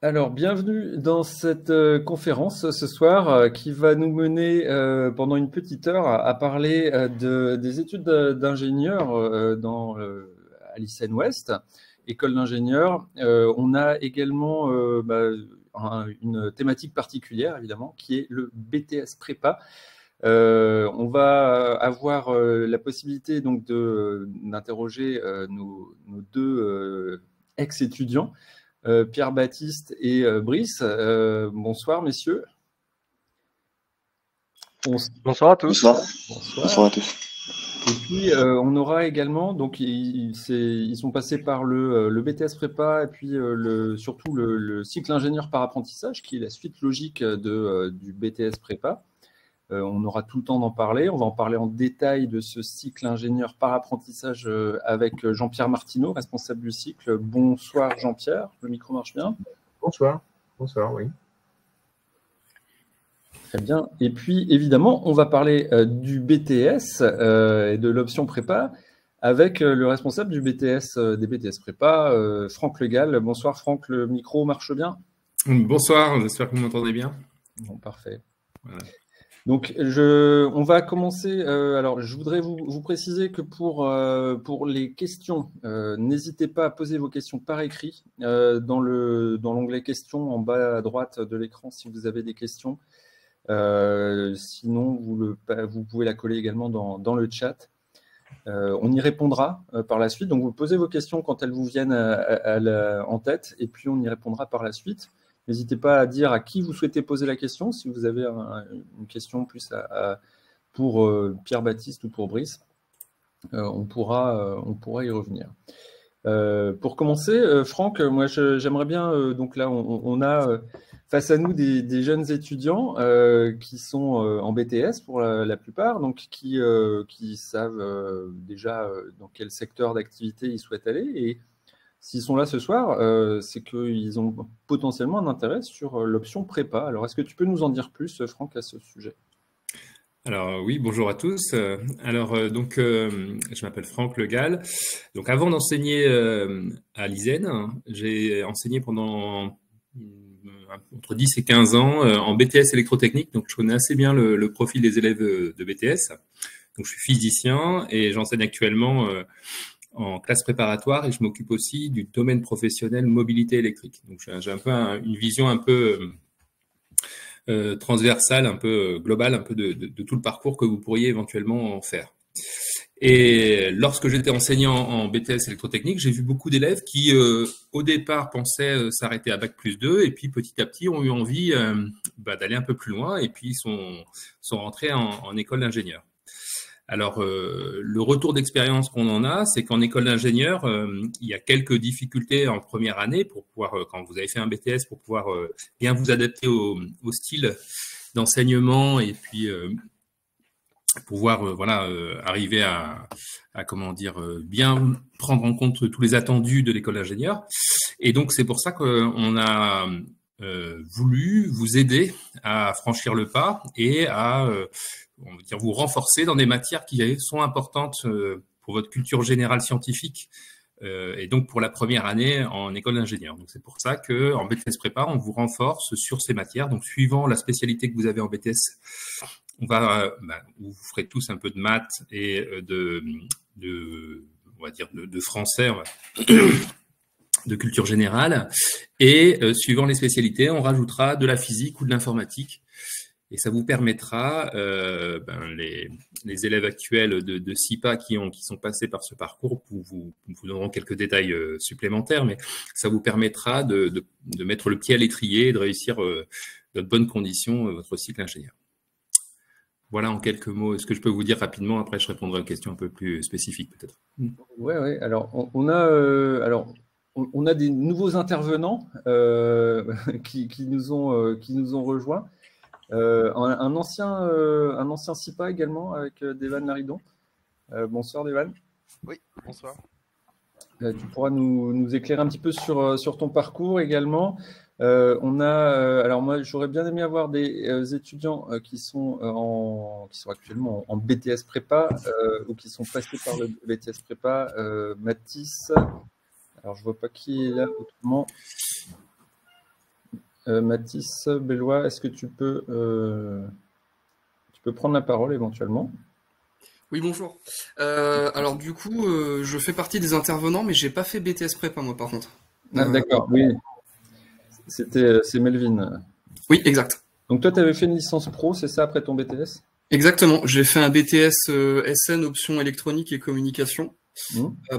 Alors, bienvenue dans cette conférence ce soir qui va nous mener pendant une petite heure à parler des études d'ingénieurs à l'ICN Ouest, école d'ingénieurs. On a également une thématique particulière, évidemment, qui est le BTS Prépa. On va avoir la possibilité donc d'interroger nos deux ex-étudiants. Pierre-Baptiste et Brice. Bonsoir, messieurs. Bonsoir à tous. Bonsoir. Bonsoir à tous. Et puis, on aura également, donc ils sont passés par le BTS Prépa et puis surtout le cycle ingénieur par apprentissage, qui est la suite logique du BTS Prépa. On aura tout le temps d'en parler. On va en parler en détail de ce cycle ingénieur par apprentissage avec Jean-Pierre Martineau, responsable du cycle. Bonsoir Jean-Pierre, le micro marche bien? Bonsoir. Bonsoir, oui. Très bien. Et puis, évidemment, on va parler du BTS et de l'option prépa avec le responsable du BTS, des BTS prépa, Franck Legal. Bonsoir Franck, le micro marche bien? Bonsoir, j'espère que vous m'entendez bien. Bon, parfait. Voilà. Donc, on va commencer. Alors, je voudrais vous préciser que pour les questions, n'hésitez pas à poser vos questions par écrit dans l'onglet questions en bas à droite de l'écran si vous avez des questions. Sinon, vous pouvez la coller également dans le chat. On y répondra par la suite. Donc, vous posez vos questions quand elles vous viennent en tête et puis on y répondra par la suite. N'hésitez pas à dire à qui vous souhaitez poser la question, si vous avez une question plus pour Pierre-Baptiste ou pour Brice. On pourra y revenir. Pour commencer, Franck, moi j'aimerais bien, donc là on a face à nous des jeunes étudiants qui sont en BTS pour la plupart, donc qui savent déjà dans quel secteur d'activité ils souhaitent aller. Et s'ils sont là ce soir, c'est qu'ils ont potentiellement un intérêt sur l'option prépa. Alors, est-ce que tu peux nous en dire plus, Franck, à ce sujet? Alors oui, bonjour à tous. Je m'appelle Franck Legal. Donc avant d'enseigner à l'ISEN, j'ai enseigné pendant entre 10 et 15 ans en BTS électrotechnique. Donc je connais assez bien le profil des élèves de BTS. Donc je suis physicien et j'enseigne actuellement en classe préparatoire et je m'occupe aussi du domaine professionnel mobilité électrique. Donc j'ai un peu une vision un peu transversale, un peu globale, un peu de tout le parcours que vous pourriez éventuellement en faire. Et lorsque j'étais enseignant en BTS électrotechnique, j'ai vu beaucoup d'élèves qui, au départ, pensaient s'arrêter à Bac+2 et puis petit à petit ont eu envie d'aller un peu plus loin et puis sont rentrés en école d'ingénieur. Alors, le retour d'expérience qu'on en a, c'est qu'en école d'ingénieur, il y a quelques difficultés en première année pour pouvoir, quand vous avez fait un BTS, pour pouvoir bien vous adapter au style d'enseignement et puis pouvoir arriver à comment dire bien prendre en compte tous les attendus de l'école d'ingénieur. Et donc, c'est pour ça qu'on a voulu vous aider à franchir le pas et à on va dire vous renforcer dans des matières qui sont importantes pour votre culture générale scientifique et donc pour la première année en école d'ingénieur. Donc c'est pour ça que en BTS prépa, on vous renforce sur ces matières. Donc suivant la spécialité que vous avez en BTS, on va vous ferez tous un peu de maths et on va dire de français. De culture générale, et suivant les spécialités, on rajoutera de la physique ou de l'informatique, et ça vous permettra, les élèves actuels de SIPA qui sont passés par ce parcours, vous donneront quelques détails supplémentaires, mais ça vous permettra de mettre le pied à l'étrier et de réussir dans de bonnes conditions votre cycle ingénieur. Voilà en quelques mots ce que je peux vous dire rapidement. Après, je répondrai aux questions un peu plus spécifiques peut-être. Ouais. Alors, on a des nouveaux intervenants qui nous ont rejoints. Un ancien SIPA également avec Devan Laridon. Bonsoir Devan. Oui, bonsoir. Tu pourras nous éclairer un petit peu sur ton parcours également. Alors moi, j'aurais bien aimé avoir des étudiants qui sont actuellement en BTS prépa ou qui sont passés par le BTS prépa. Mathis, alors je vois pas qui est là autrement. Mathis Bellois, est-ce que tu peux prendre la parole éventuellement? Oui, bonjour. Alors du coup, je fais partie des intervenants, mais j'ai pas fait BTS prépa moi par contre. D'accord, oui. C'est Melvin. Oui, exact. Donc toi, tu avais fait une licence pro, c'est ça, après ton BTS? Exactement. J'ai fait un BTS SN, option électronique et communication.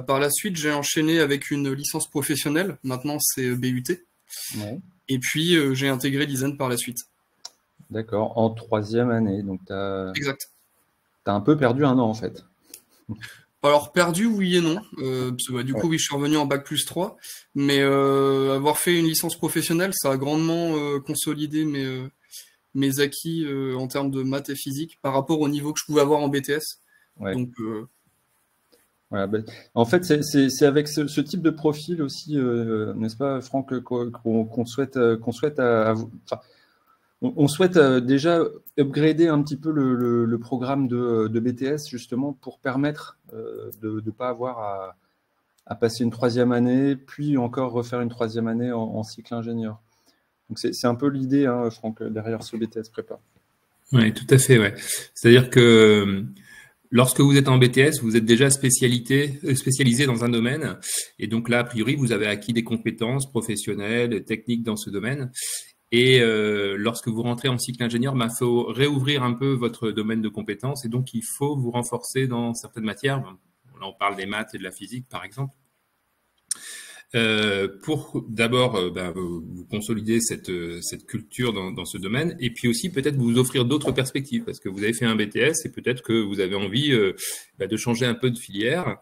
Par la suite, j'ai enchaîné avec une licence professionnelle. Maintenant, c'est BUT. Ouais. Et puis, j'ai intégré l'ISEN par la suite. D'accord, en 3e année. Donc, exact. Tu as un peu perdu un an, en fait. Alors, perdu, oui et non. Parce que, du coup, oui, je suis revenu en Bac+3. Mais avoir fait une licence professionnelle, ça a grandement consolidé mes acquis en termes de maths et physique par rapport au niveau que je pouvais avoir en BTS. Ouais. Donc, voilà, en fait, c'est avec ce type de profil aussi, n'est-ce pas, Franck, qu'on souhaite, on souhaite déjà upgrader un petit peu le programme de BTS, justement, pour permettre de ne pas avoir à passer une 3e année, puis encore refaire une 3e année en cycle ingénieur. Donc, c'est un peu l'idée, hein, Franck, derrière ce BTS prépa. Oui, tout à fait, ouais. C'est-à-dire que lorsque vous êtes en BTS, vous êtes déjà spécialisé dans un domaine. Et donc là, a priori, vous avez acquis des compétences professionnelles, techniques dans ce domaine. Et lorsque vous rentrez en cycle ingénieur, il faut réouvrir un peu votre domaine de compétences. Et donc, il faut vous renforcer dans certaines matières. Là, on parle des maths et de la physique, par exemple. Pour d'abord vous consolider cette culture dans ce domaine, et puis aussi peut-être vous offrir d'autres perspectives, parce que vous avez fait un BTS et peut-être que vous avez envie de changer un peu de filière.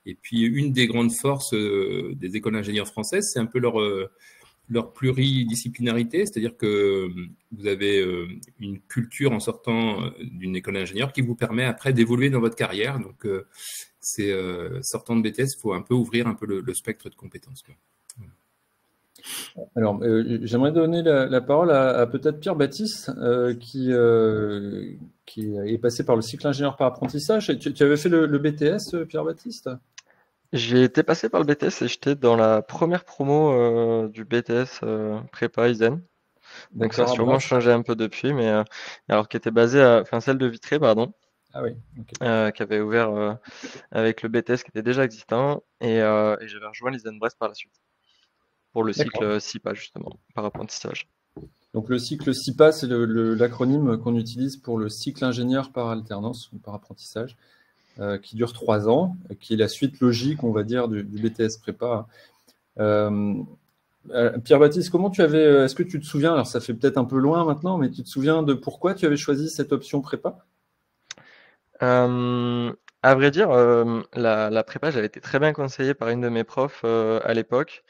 Et puis une des grandes forces des écoles d'ingénieurs françaises, c'est un peu leur pluridisciplinarité, c'est-à-dire que vous avez une culture en sortant d'une école d'ingénieur qui vous permet après d'évoluer dans votre carrière. Donc, sortant de BTS, il faut un peu ouvrir un peu le spectre de compétences. Alors, j'aimerais donner la parole à peut-être Pierre Baptiste, qui est passé par le cycle ingénieur par apprentissage. Tu avais fait le BTS, Pierre Baptiste? J'ai été passé par le BTS et j'étais dans la première promo du BTS prépa ISEN. Donc ça a sûrement changé un peu depuis, mais alors qui était basée celle de Vitré, pardon. Ah oui. Okay. Qui avait ouvert avec le BTS qui était déjà existant, et j'avais rejoint l'ISEN Brest par la suite pour le cycle SIPA justement par apprentissage. Donc le cycle SIPA, c'est l'acronyme qu'on utilise pour le cycle ingénieur par alternance ou par apprentissage, qui dure 3 ans, qui est la suite logique, on va dire, du BTS prépa. Pierre-Baptiste, comment est-ce que tu te souviens, alors ça fait peut-être un peu loin maintenant, mais tu te souviens de pourquoi tu avais choisi cette option prépa? À vrai dire, la prépa, j'avais été très bien conseillée par une de mes profs à l'époque,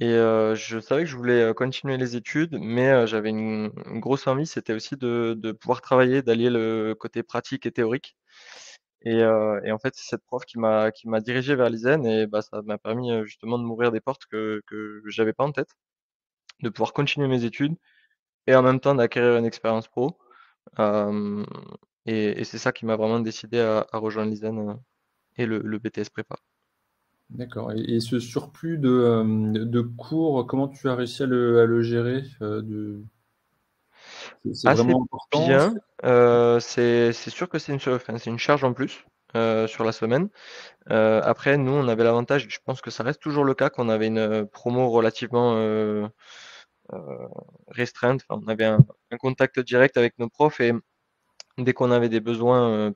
et je savais que je voulais continuer les études, mais j'avais une grosse envie, c'était aussi de pouvoir travailler, d'allier le côté pratique et théorique. Et en fait, c'est cette prof qui m'a dirigé vers l'ISEN, et ça m'a permis justement de m'ouvrir des portes que j'avais pas en tête, de pouvoir continuer mes études et en même temps d'acquérir une expérience pro. Et c'est ça qui m'a vraiment décidé à rejoindre l'ISEN et le BTS prépa. D'accord. Et ce surplus de cours, comment tu as réussi à le gérer c'est vraiment important? Bien. C'est sûr que c'est une charge en plus sur la semaine. Après, nous, on avait l'avantage, je pense que ça reste toujours le cas, qu'on avait une promo relativement restreinte. Enfin, on avait un contact direct avec nos profs, et dès qu'on avait des besoins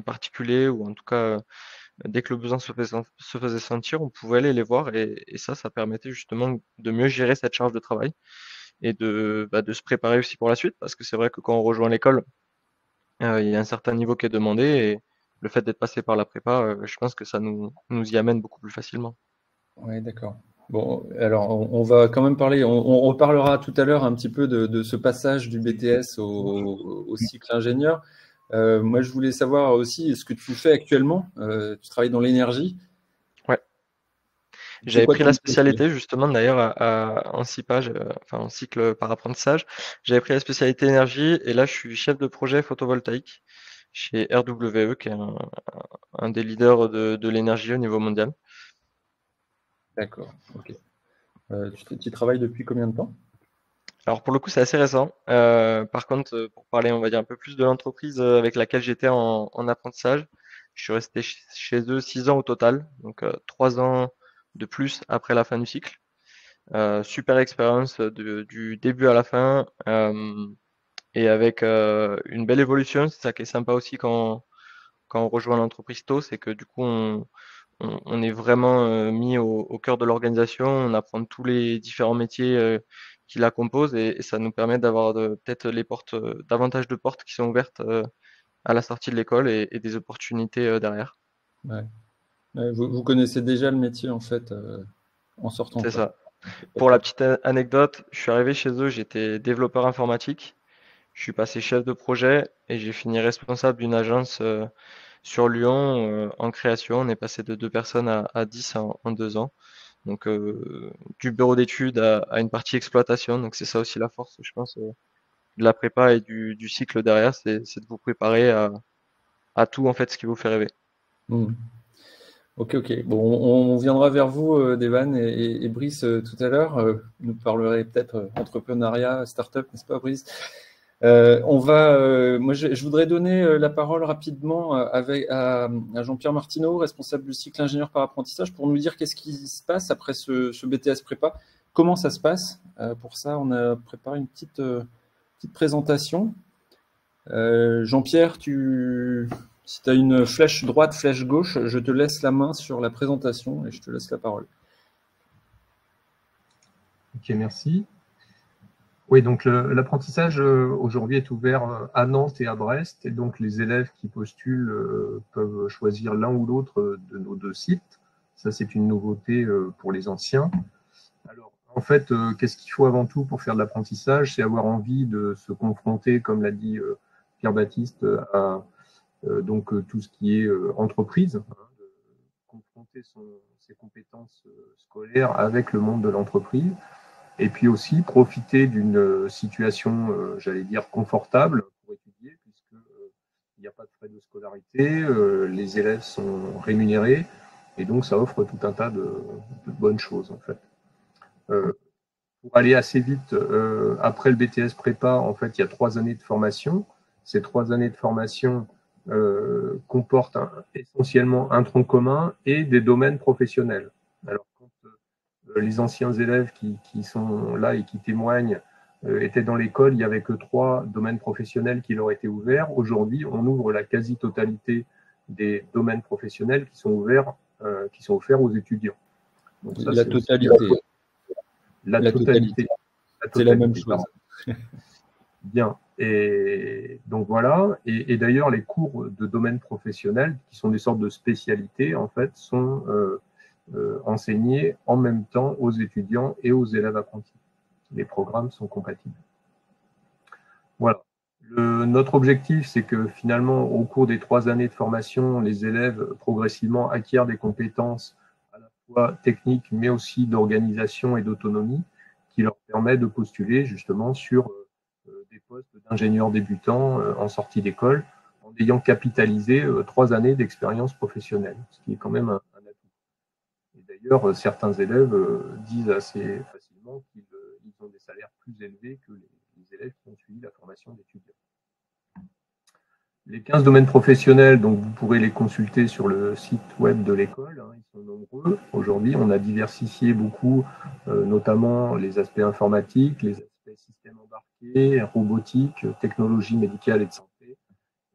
particuliers, ou en tout cas dès que le besoin se faisait sentir, on pouvait aller les voir, et ça permettait justement de mieux gérer cette charge de travail et de se préparer aussi pour la suite, parce que c'est vrai que quand on rejoint l'école, il y a un certain niveau qui est demandé, et le fait d'être passé par la prépa, je pense que ça nous y amène beaucoup plus facilement. Oui, d'accord. Bon, alors on va quand même parler, on reparlera tout à l'heure un petit peu de ce passage du BTS au cycle ingénieur. Moi, je voulais savoir aussi ce que tu fais actuellement. Tu travailles dans l'énergie. Ouais. J'avais pris la spécialité justement d'ailleurs en CIPA, en cycle par apprentissage. J'avais pris la spécialité énergie, et là je suis chef de projet photovoltaïque chez RWE, qui est un des leaders de l'énergie au niveau mondial. D'accord, ok. Tu travailles depuis combien de temps? Alors pour le coup, c'est assez récent. Par contre, pour parler, on va dire un peu plus de l'entreprise avec laquelle j'étais en apprentissage, je suis resté chez eux 6 ans au total, donc 3 ans de plus après la fin du cycle. Super expérience du début à la fin et avec une belle évolution. C'est ça qui est sympa aussi quand on rejoint l'entreprise tôt, c'est que du coup on est vraiment mis au cœur de l'organisation, on apprend tous les différents métiers qui la composent et ça nous permet d'avoir peut-être les portes, davantage de portes qui sont ouvertes à la sortie de l'école et des opportunités derrière. Ouais. Ouais, vous connaissez déjà le métier en fait en sortant, C'est quoi. ça. Pour la petite anecdote, je suis arrivé chez eux, j'étais développeur informatique, je suis passé chef de projet et j'ai fini responsable d'une agence sur Lyon en création. On est passé de 2 personnes à 10 en 2 ans. Donc du bureau d'études à une partie exploitation. Donc c'est ça aussi la force, je pense, de la prépa et du cycle derrière, c'est de vous préparer à tout en fait ce qui vous fait rêver. Hmm. Ok, ok. Bon, on viendra vers vous, Devan et Brice, tout à l'heure. Vous nous parlerez peut-être entrepreneuriat, start-up, n'est-ce pas, Brice? Moi, je voudrais donner la parole rapidement à Jean-Pierre Martineau, responsable du cycle ingénieur par apprentissage, pour nous dire qu'est-ce qui se passe après ce BTS prépa. Comment ça se passe? Pour ça, on a préparé une petite présentation. Jean-Pierre, si tu as une flèche droite, flèche gauche, je te laisse la main sur la présentation et je te laisse la parole. Ok, merci. Oui, donc l'apprentissage aujourd'hui est ouvert à Nantes et à Brest, et donc les élèves qui postulent peuvent choisir l'un ou l'autre de nos 2 sites. Ça, c'est une nouveauté pour les anciens. Alors, en fait, qu'est-ce qu'il faut avant tout pour faire de l'apprentissage? C'est avoir envie de se confronter, comme l'a dit Pierre-Baptiste, à donc tout ce qui est entreprise, hein, de confronter ses compétences scolaires avec le monde de l'entreprise. Et puis aussi profiter d'une situation, j'allais dire, confortable pour étudier, puisqu'il n'y a pas de frais de scolarité, les élèves sont rémunérés, et donc ça offre tout un tas de bonnes choses, en fait. Pour aller assez vite, après le BTS prépa, en fait, il y a 3 années de formation. Ces 3 années de formation comportent essentiellement un tronc commun et des domaines professionnels. Alors, les anciens élèves qui sont là et qui témoignent étaient dans l'école, il n'y avait que 3 domaines professionnels qui leur étaient ouverts. Aujourd'hui, on ouvre la quasi-totalité des domaines professionnels qui sont offerts aux étudiants. Donc ça, la totalité. La totalité. C'est la même chose. Bien. Et donc voilà. Et d'ailleurs, les cours de domaine professionnel, qui sont des sortes de spécialités, en fait, sont enseignés en même temps aux étudiants et aux élèves apprentis. Les programmes sont compatibles. Voilà. Notre objectif, c'est que finalement, au cours des 3 années de formation, les élèves progressivement acquièrent des compétences à la fois techniques, mais aussi d'organisation et d'autonomie, qui leur permet de postuler justement sur des postes d'ingénieurs débutants en sortie d'école, en ayant capitalisé 3 années d'expérience professionnelle, ce qui est quand même un atout. Et d'ailleurs, certains élèves disent assez facilement qu'ils ont des salaires plus élevés que les élèves qui ont suivi la formation d'étudiants. Les 15 domaines professionnels, donc vous pourrez les consulter sur le site web de l'école, hein, ils sont nombreux. Aujourd'hui, on a diversifié beaucoup, notamment les aspects informatiques, les aspects systèmes embarqués, robotique, technologie médicale et de santé,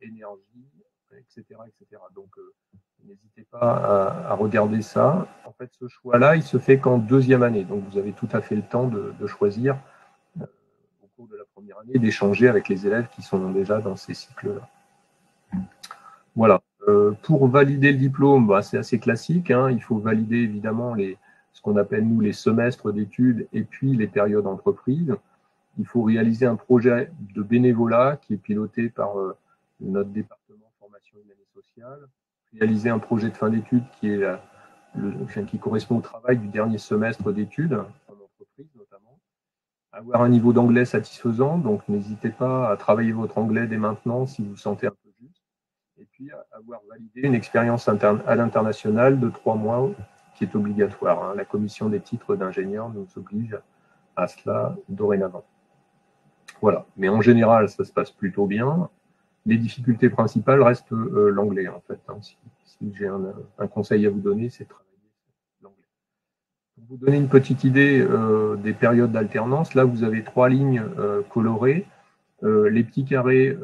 énergie, etc. etc. Donc, n'hésitez pas à regarder ça. En fait, ce choix-là, il se fait qu'en 2e année. Donc, vous avez tout à fait le temps de choisir au cours de la première année, d'échanger avec les élèves qui sont déjà dans ces cycles-là. Voilà. Pour valider le diplôme, bah, c'est assez classique, hein. Il faut valider évidemment ce qu'on appelle nous les semestres d'études et puis les périodes entreprises. Il faut réaliser un projet de bénévolat qui est piloté par notre département formation humaine et sociale. Réaliser un projet de fin d'études qui correspond au travail du dernier semestre d'études en entreprise notamment. Avoir un niveau d'anglais satisfaisant, donc n'hésitez pas à travailler votre anglais dès maintenant si vous le sentez un peu juste. Et puis avoir validé une expérience à l'international de 3 mois qui est obligatoire. Hein. La commission des titres d'ingénieur nous oblige à cela dorénavant. Voilà. Mais en général, ça se passe plutôt bien. Les difficultés principales restent l'anglais, en fait. Hein. Si j'ai un conseil à vous donner, c'est de travailler l'anglais. Pour vous donner une petite idée des périodes d'alternance, là, vous avez 3 lignes colorées. Les petits carrés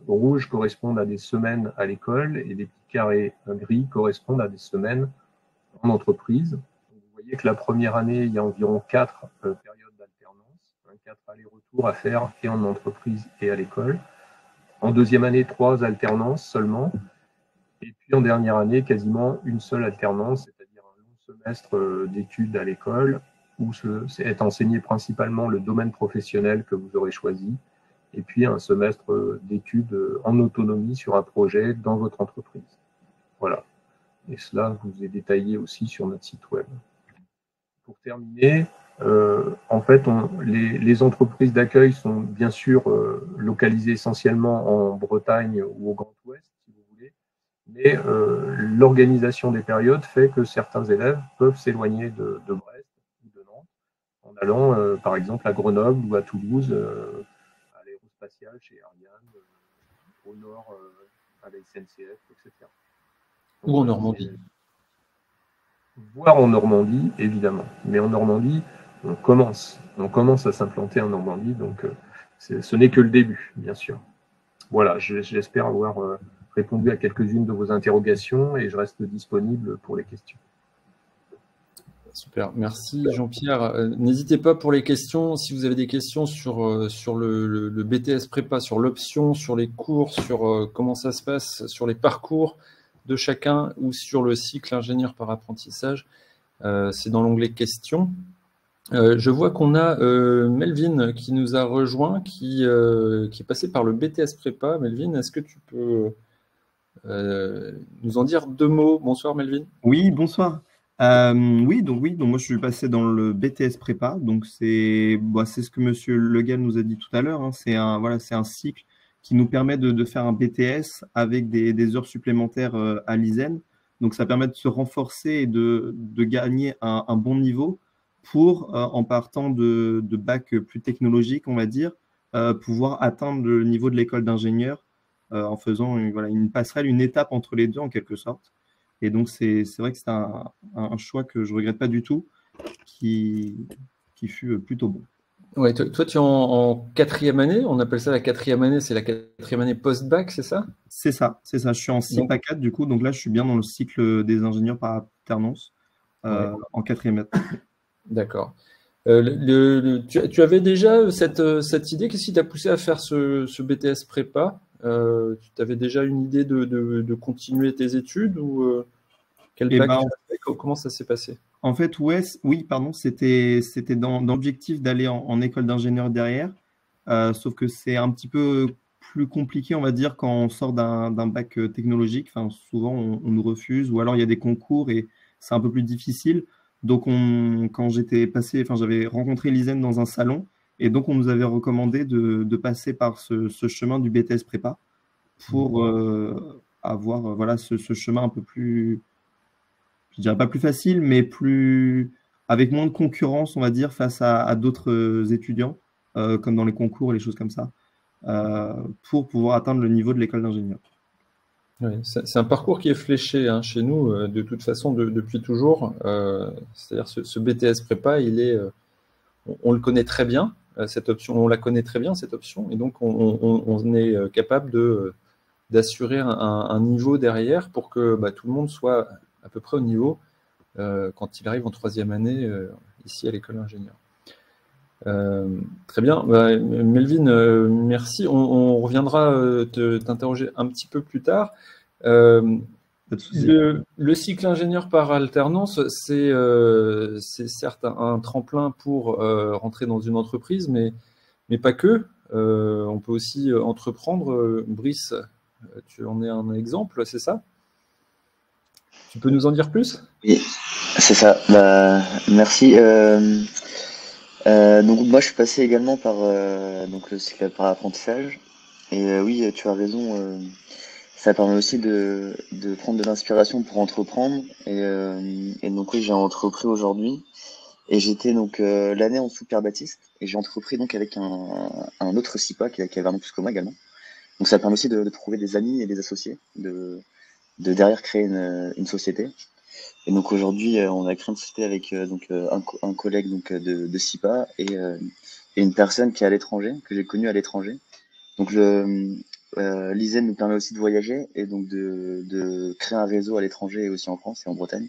rouges correspondent à des semaines à l'école et les petits carrés gris correspondent à des semaines en entreprise. Donc, vous voyez que la première année, il y a environ 4 périodes d'alternance, 4 allers-retours à faire et en entreprise et à l'école. En deuxième année, 3 alternances seulement. Et puis en dernière année, quasiment une seule alternance, c'est-à-dire un long semestre d'études à l'école où est enseigné principalement le domaine professionnel que vous aurez choisi, et puis un semestre d'études en autonomie sur un projet dans votre entreprise. Voilà. Et cela vous est détaillé aussi sur notre site web. Pour terminer, en fait, les entreprises d'accueil sont bien sûr localisées essentiellement en Bretagne ou au Grand Ouest, si vous voulez, mais l'organisation des périodes fait que certains élèves peuvent s'éloigner de Brest ou de Nantes en allant, par exemple, à Grenoble ou à Toulouse, à l'aérospatiale chez Ariane, au nord à la SNCF, etc. Donc, ou en Normandie. Voire en Normandie, évidemment. Mais en Normandie, on commence à s'implanter en Normandie, donc ce n'est que le début, bien sûr. Voilà, j'espère avoir répondu à quelques-unes de vos interrogations et je reste disponible pour les questions. Super, merci Jean-Pierre. N'hésitez pas pour les questions, si vous avez des questions sur le BTS Prépa, sur l'option, sur les cours, sur comment ça se passe, sur les parcours de chacun ou sur le cycle ingénieur par apprentissage, c'est dans l'onglet questions. Je vois qu'on a Melvin qui nous a rejoint, qui est passé par le BTS Prépa. Melvin, est-ce que tu peux nous en dire 2 mots? Bonsoir Melvin. Oui, bonsoir. Donc moi je suis passé dans le BTS Prépa, donc c'est ce que Monsieur Legal nous a dit tout à l'heure, hein. C'est un cycle qui nous permet de faire un BTS avec des heures supplémentaires à l'ISEN. Donc ça permet de se renforcer et de gagner un bon niveau pour, en partant de bac plus technologique, on va dire, pouvoir atteindre le niveau de l'école d'ingénieur en faisant une passerelle, une étape entre les deux en quelque sorte. Et donc c'est vrai que c'est un choix que je ne regrette pas du tout, qui fut plutôt bon. Ouais, toi, tu es en 4e année, on appelle ça la 4e année, c'est la 4e année post-bac, c'est ça? C'est ça. Je suis en CIPA 4 du coup, donc là je suis bien dans le cycle des ingénieurs par alternance en 4e année. D'accord. Tu avais déjà cette idée, qu'est-ce qui t'a poussé à faire ce BTS Prépa? Tu avais déjà une idée de continuer tes études ou quel bac tu as fait? Comment ça s'est passé? En fait, c'était dans l'objectif d'aller en école d'ingénieur derrière, sauf que c'est un petit peu plus compliqué, on va dire, quand on sort d'un bac technologique. Enfin, souvent, on nous refuse, ou alors il y a des concours et c'est un peu plus difficile. Donc, quand j'avais rencontré l'ISEN dans un salon, et donc on nous avait recommandé de passer par ce chemin du BTS Prépa pour avoir ce chemin un peu plus, je dirais pas plus facile, mais avec moins de concurrence, on va dire, face à d'autres étudiants, comme dans les concours et les choses comme ça, pour pouvoir atteindre le niveau de l'école d'ingénieur. Oui, c'est un parcours qui est fléché chez nous, de toute façon, depuis toujours. C'est-à-dire ce BTS Prépa, on le connaît très bien, cette option, on la connaît très bien, cette option, et donc on est capable d'assurer un niveau derrière pour que tout le monde soit à peu près au niveau quand il arrive en 3e année ici à l'école d'ingénieur. Très bien, Melvin, merci. On reviendra t'interroger un petit peu plus tard. Le cycle ingénieur par alternance, c'est certes un tremplin pour rentrer dans une entreprise, mais pas que. On peut aussi entreprendre. Brice, tu en es un exemple, c'est ça? Tu peux nous en dire plus? Oui, c'est ça. Merci. Donc moi je suis passé également par donc le cycle par apprentissage et oui tu as raison, ça permet aussi de prendre de l'inspiration pour entreprendre et donc oui j'ai entrepris aujourd'hui Et j'étais donc l'année en dessous de Pierre Baptiste, et j'ai entrepris donc avec un autre SIPA qui avait un an plus que moi également. Donc ça permet aussi de trouver des amis et des associés, de derrière créer une société. Et donc aujourd'hui, on a créé une société avec un collègue donc de SIPA et une personne qui est à l'étranger, que j'ai connue à l'étranger. Donc l'ISEN nous permet aussi de voyager et donc de créer un réseau à l'étranger et aussi en France et en Bretagne.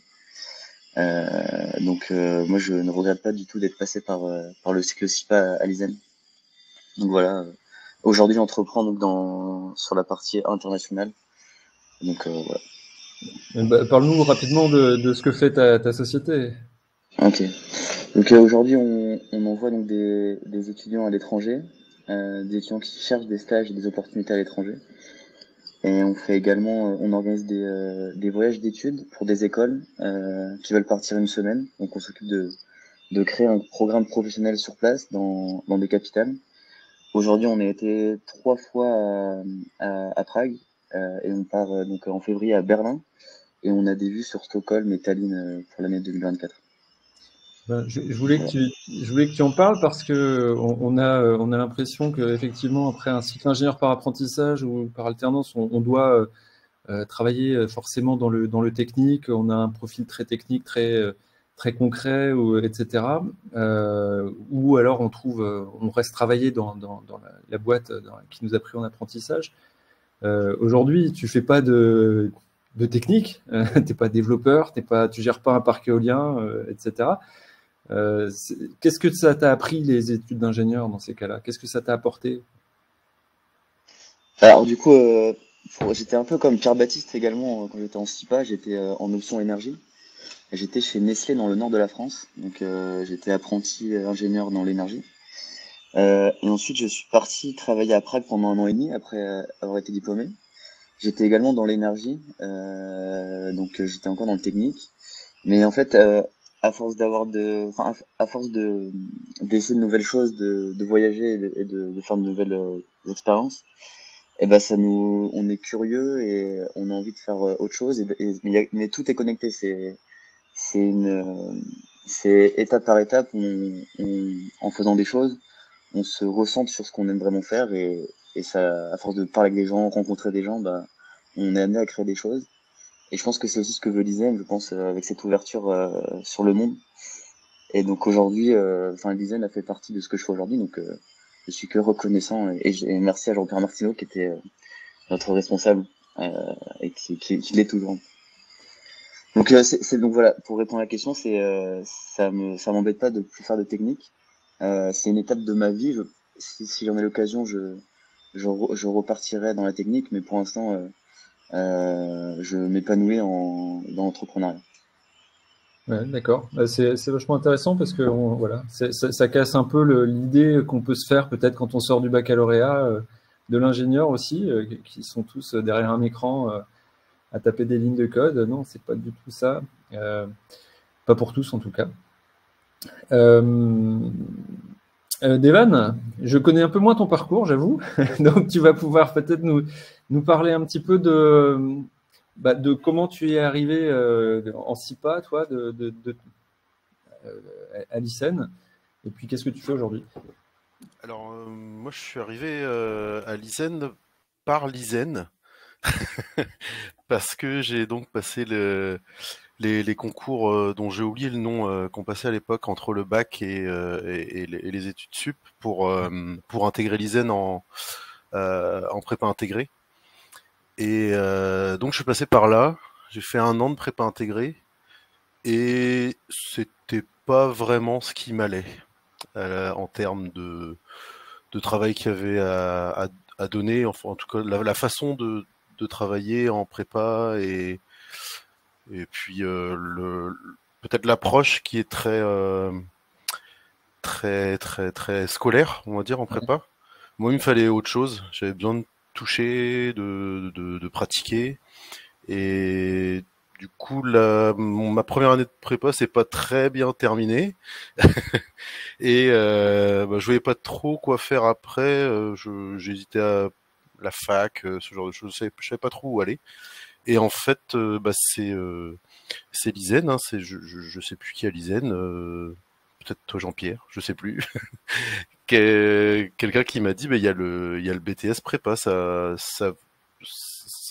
Moi je ne regrette pas du tout d'être passé par le cycle SIPA à l'ISEN. Donc voilà. Aujourd'hui j'entreprends donc sur la partie internationale. Donc voilà. Parle-nous rapidement de ce que fait ta société. Ok. Donc aujourd'hui, on envoie donc des étudiants à l'étranger, des étudiants qui cherchent des stages et des opportunités à l'étranger. Et on fait également, on organise des voyages d'études pour des écoles qui veulent partir une semaine. Donc on s'occupe de créer un programme professionnel sur place dans des capitales. Aujourd'hui, on a été 3 fois à Prague et on part donc en février à Berlin. Et on a des vues sur Stockholm et Tallinn pour l'année 2024. Je voulais que tu en parles parce que on a l'impression qu'effectivement, après un cycle ingénieur par apprentissage ou par alternance, on doit travailler forcément dans le technique. On a un profil très technique, très concret, etc. Ou alors on reste travailler dans la boîte qui nous a pris en apprentissage. Aujourd'hui, tu fais pas de technique, t'es pas développeur, tu gères pas un parc éolien, etc. Qu'est-ce que ça t'a appris les études d'ingénieur dans ces cas-là? Qu'est-ce que ça t'a apporté? Alors du coup, j'étais un peu comme Pierre Baptiste également quand j'étais en SIPA, j'étais en option énergie. J'étais chez Nestlé dans le nord de la France, donc j'étais apprenti ingénieur dans l'énergie. Et ensuite, je suis parti travailler à Prague pendant 1 an et demi après avoir été diplômé. J'étais également dans l'énergie, donc j'étais encore dans le technique. Mais en fait, à force d'essayer de nouvelles choses, de voyager et de faire de nouvelles expériences, et ben on est curieux et on a envie de faire autre chose. Mais tout est connecté. C'est étape par étape. En faisant des choses, on se ressente sur ce qu'on aime vraiment faire et ça, à force de parler avec des gens, rencontrer des gens, bah, on est amené à créer des choses. Et je pense que c'est aussi ce que veut l'ISEN, je pense, avec cette ouverture sur le monde. Et donc aujourd'hui, l'ISEN a fait partie de ce que je fais aujourd'hui, donc je suis que reconnaissant et merci à Jean-Pierre Martineau qui était notre responsable et qui l'est toujours. Donc donc voilà, pour répondre à la question, ça m'embête pas de plus faire de technique. C'est une étape de ma vie. Si j'en ai l'occasion, je repartirai dans la technique, mais pour l'instant, je m'épanouis dans l'entrepreneuriat. Ouais, d'accord. C'est vachement intéressant parce que voilà, ça casse un peu l'idée qu'on peut se faire peut-être quand on sort du baccalauréat, de l'ingénieur aussi, qui sont tous derrière un écran à taper des lignes de code. Non, c'est pas du tout ça. Pas pour tous en tout cas. Devan, je connais un peu moins ton parcours, j'avoue. Donc tu vas pouvoir peut-être nous parler un petit peu de comment tu es arrivé en SIPA, toi, à l'ISEN, et puis qu'est-ce que tu fais aujourd'hui? Alors, moi, je suis arrivé à l'ISEN par l'ISEN parce que j'ai donc passé les concours dont j'ai oublié le nom qu'on passait à l'époque entre le bac et les études sup pour intégrer l'ISEN en prépa intégrée. Et donc, je suis passé par là. J'ai fait 1 an de prépa intégrée et c'était pas vraiment ce qui m'allait en termes de travail qu'il y avait à donner, enfin en tout cas la façon de travailler en prépa et puis peut-être l'approche qui est très très scolaire, on va dire, en prépa. Moi, il me fallait autre chose. J'avais besoin de toucher, de pratiquer. Et du coup, ma première année de prépa, c'est pas très bien terminée. Et je voyais pas trop quoi faire après. J'hésitais à la fac, ce genre de choses. Je savais pas trop où aller. Et en fait, c'est l'ISEN. Hein, je sais plus qui a l'ISEN. peut-être toi Jean-Pierre, je sais plus, quelqu'un qui m'a dit, il y a le BTS prépa, ça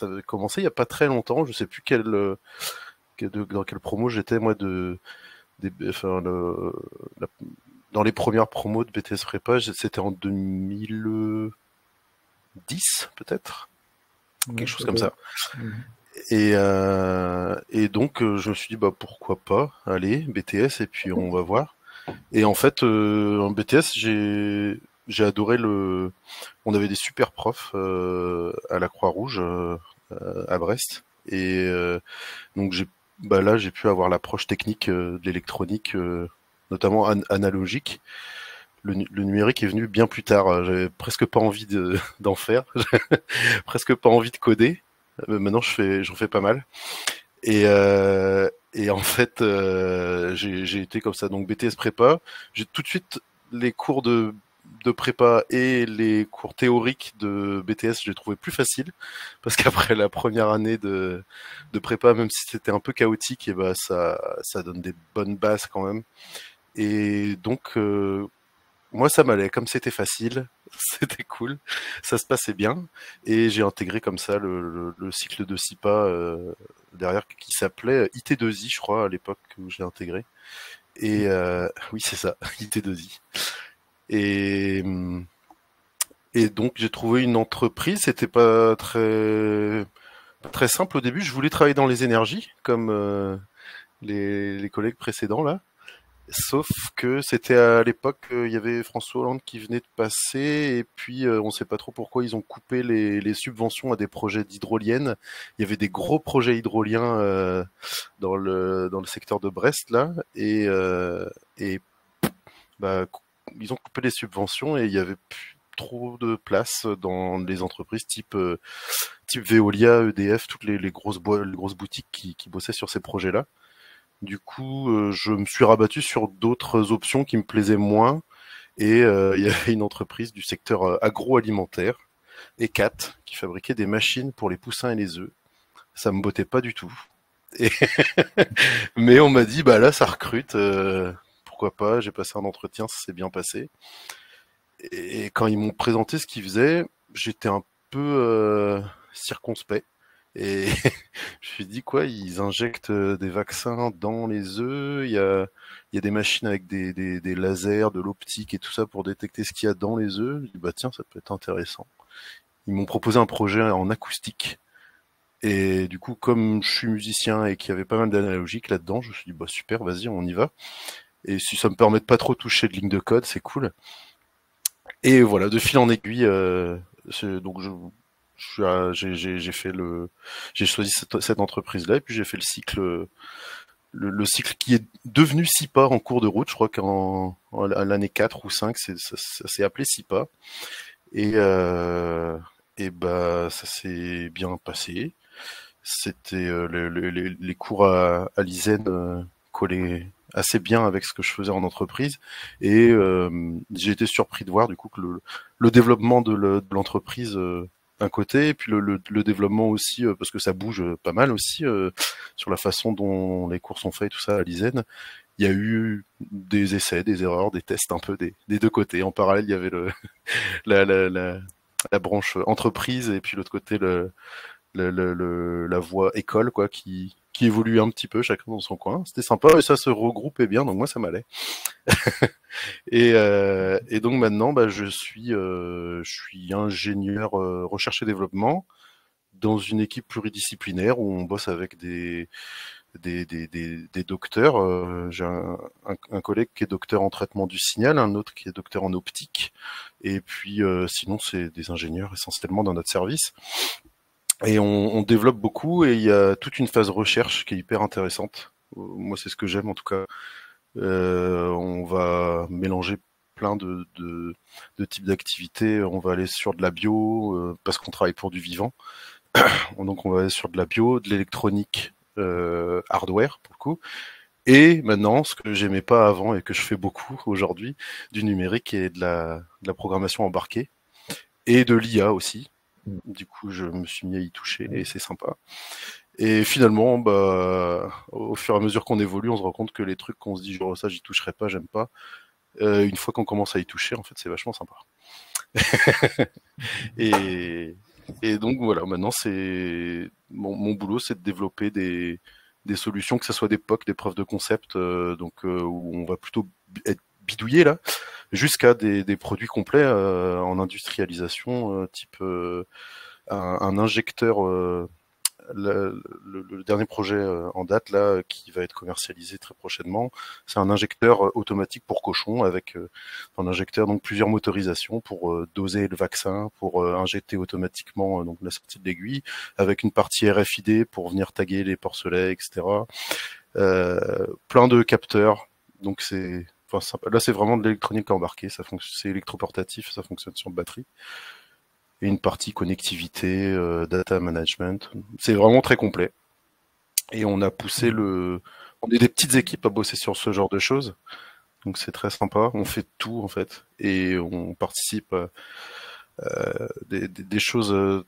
a commencé il y a pas très longtemps, je sais plus dans quelle promo j'étais moi dans les premières promos de BTS prépa, c'était en 2010 peut-être, quelque chose comme ça. Et donc je me suis dit pourquoi pas, allez BTS et puis on va voir. Et en fait en BTS j'ai adoré on avait des super profs à la Croix-Rouge à Brest et donc là j'ai pu avoir l'approche technique de l'électronique notamment analogique. Le numérique est venu bien plus tard. J'avais presque pas envie d'en faire, presque pas envie de coder. Maintenant, j'en fais pas mal. Et en fait, j'ai été comme ça. Donc BTS prépa, j'ai tout de suite les cours de prépa et les cours théoriques de BTS, je les trouvais plus faciles parce qu'après la première année de prépa, même si c'était un peu chaotique, et ça donne des bonnes bases quand même. Et donc moi, ça m'allait, comme c'était facile, c'était cool, ça se passait bien, et j'ai intégré comme ça le cycle de SIPA derrière, qui s'appelait IT2I, je crois, à l'époque où j'ai intégré. Et oui, c'est ça, IT2I. Et donc j'ai trouvé une entreprise, c'était pas très simple au début. Je voulais travailler dans les énergies, comme les collègues précédents là. Sauf que c'était à l'époque, il y avait François Hollande qui venait de passer, et puis on ne sait pas trop pourquoi ils ont coupé les subventions à des projets d'hydroliennes. Il y avait des gros projets hydroliens dans le secteur de Brest là, et ils ont coupé les subventions et il y avait plus trop de place dans les entreprises type Veolia, EDF, toutes les grosses boutiques qui bossaient sur ces projets-là. Du coup, je me suis rabattu sur d'autres options qui me plaisaient moins. Et il y avait une entreprise du secteur agroalimentaire, ECAT, qui fabriquait des machines pour les poussins et les œufs. Ça me bottait pas du tout. Mais on m'a dit, là, ça recrute. Pourquoi pas? J'ai passé un entretien, ça s'est bien passé. Et quand ils m'ont présenté ce qu'ils faisaient, j'étais un peu circonspect. Et je me suis dit ils injectent des vaccins dans les œufs, il y a des machines avec des lasers, de l'optique et tout ça pour détecter ce qu'il y a dans les œufs. Je dis tiens, ça peut être intéressant. Ils m'ont proposé un projet en acoustique. Et du coup, comme je suis musicien et qu'il y avait pas mal d'analogique là-dedans, je me suis dit super, vas-y, on y va. Et si ça me permet de pas trop toucher de ligne de code, c'est cool. Et voilà, de fil en aiguille, donc j'ai choisi cette entreprise-là, et puis j'ai fait le cycle, le cycle qui est devenu SIPA en cours de route. Je crois à l'année 4 ou 5, ça s'est appelé SIPA. Et ça s'est bien passé. C'était les cours à l'ISEN collaient assez bien avec ce que je faisais en entreprise, et j'ai été surpris de voir du coup que le développement de l'entreprise d'un côté, et puis le développement aussi, parce que ça bouge pas mal aussi sur la façon dont les cours sont faits et tout ça à l'ISEN. Il y a eu des essais, des erreurs, des tests un peu des deux côtés. En parallèle, il y avait la branche entreprise, et puis l'autre côté la voie école qui évolue un petit peu chacun dans son coin. C'était sympa et ça se regroupait bien, donc moi ça m'allait. Et donc maintenant je suis ingénieur recherche et développement dans une équipe pluridisciplinaire où on bosse avec des docteurs. J'ai un collègue qui est docteur en traitement du signal, un autre qui est docteur en optique, et puis sinon c'est des ingénieurs essentiellement dans notre service. Et on développe beaucoup, et il y a toute une phase recherche qui est hyper intéressante. Moi, c'est ce que j'aime en tout cas. On va mélanger plein de types d'activités. On va aller sur de la bio, parce qu'on travaille pour du vivant. Donc on va aller sur de la bio, de l'électronique, hardware pour le coup. Et maintenant, ce que j'aimais pas avant et que je fais beaucoup aujourd'hui, du numérique et de la programmation embarquée. Et de l'IA aussi. Du coup, je me suis mis à y toucher et c'est sympa. Et finalement, au fur et à mesure qu'on évolue, on se rend compte que les trucs qu'on se dit genre ça, j'y toucherai pas, j'aime pas. Une fois qu'on commence à y toucher, en fait, c'est vachement sympa. et donc voilà, maintenant c'est mon boulot, c'est de développer des solutions, que ce soit des POC, des preuves de concept, où on va plutôt être bidouillé là, jusqu'à des produits complets en industrialisation, type un injecteur. Le dernier projet en date là qui va être commercialisé très prochainement, c'est un injecteur automatique pour cochons avec un injecteur, donc plusieurs motorisations pour doser le vaccin, pour injecter automatiquement donc la sortie de l'aiguille, avec une partie RFID pour venir taguer les porcelets, etc. Plein de capteurs, donc là c'est vraiment de l'électronique embarquée, c'est électroportatif, ça fonctionne sur batterie. Et une partie connectivité, data management. C'est vraiment très complet. Et on a poussé on est des petites équipes à bosser sur ce genre de choses. Donc c'est très sympa. On fait tout en fait. Et on participe à des choses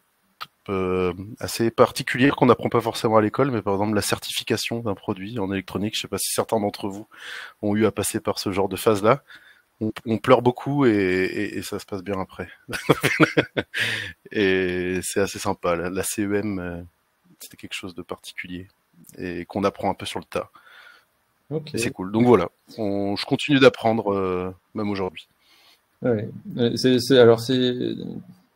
assez particulières qu'on n'apprend pas forcément à l'école. Mais par exemple la certification d'un produit en électronique. Je sais pas si certains d'entre vous ont eu à passer par ce genre de phase-là. On pleure beaucoup et ça se passe bien après. Et c'est assez sympa. La CEM, c'était quelque chose de particulier et qu'on apprend un peu sur le tas. Ok. Et c'est cool. Donc voilà, je continue d'apprendre même aujourd'hui. Ouais. Alors c'est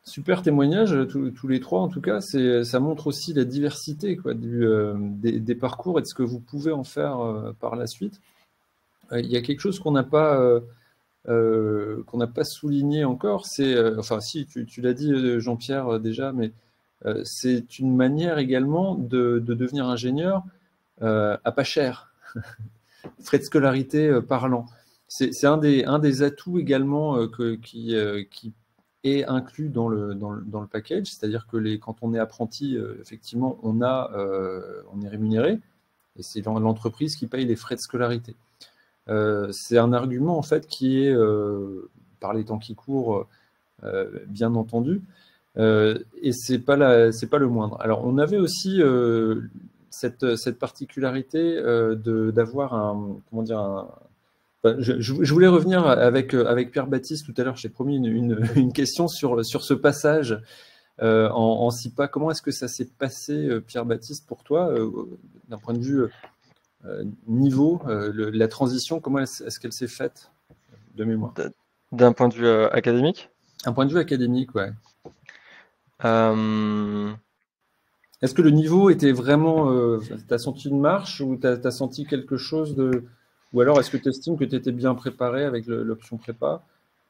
super témoignage, tous les trois en tout cas. Ça montre aussi la diversité quoi, des parcours et de ce que vous pouvez en faire par la suite. Il y a quelque chose qu'on n'a pas souligné encore, enfin si, tu l'as dit Jean-Pierre déjà, mais c'est une manière également de devenir ingénieur à pas cher, frais de scolarité parlant. C'est un des atouts également qui est inclus dans le package, c'est-à-dire que quand on est apprenti, effectivement, on est rémunéré, et c'est l'entreprise qui paye les frais de scolarité. C'est un argument en fait qui est, par les temps qui courent, bien entendu, et c'est pas le moindre. Alors on avait aussi cette particularité d'avoir je voulais revenir avec Pierre Baptiste tout à l'heure. J'ai promis une question sur ce passage en 6 pas. Comment est-ce que ça s'est passé, Pierre Baptiste, pour toi, d'un point de vue niveau, la transition, comment est-ce qu'elle s'est faite de mémoire? D'un point de vue académique? Un point de vue académique, ouais. Est-ce que le niveau était vraiment... tu as senti une marche ou tu as senti quelque chose de... Ou alors est-ce que tu estimes que tu étais bien préparé avec l'option prépa?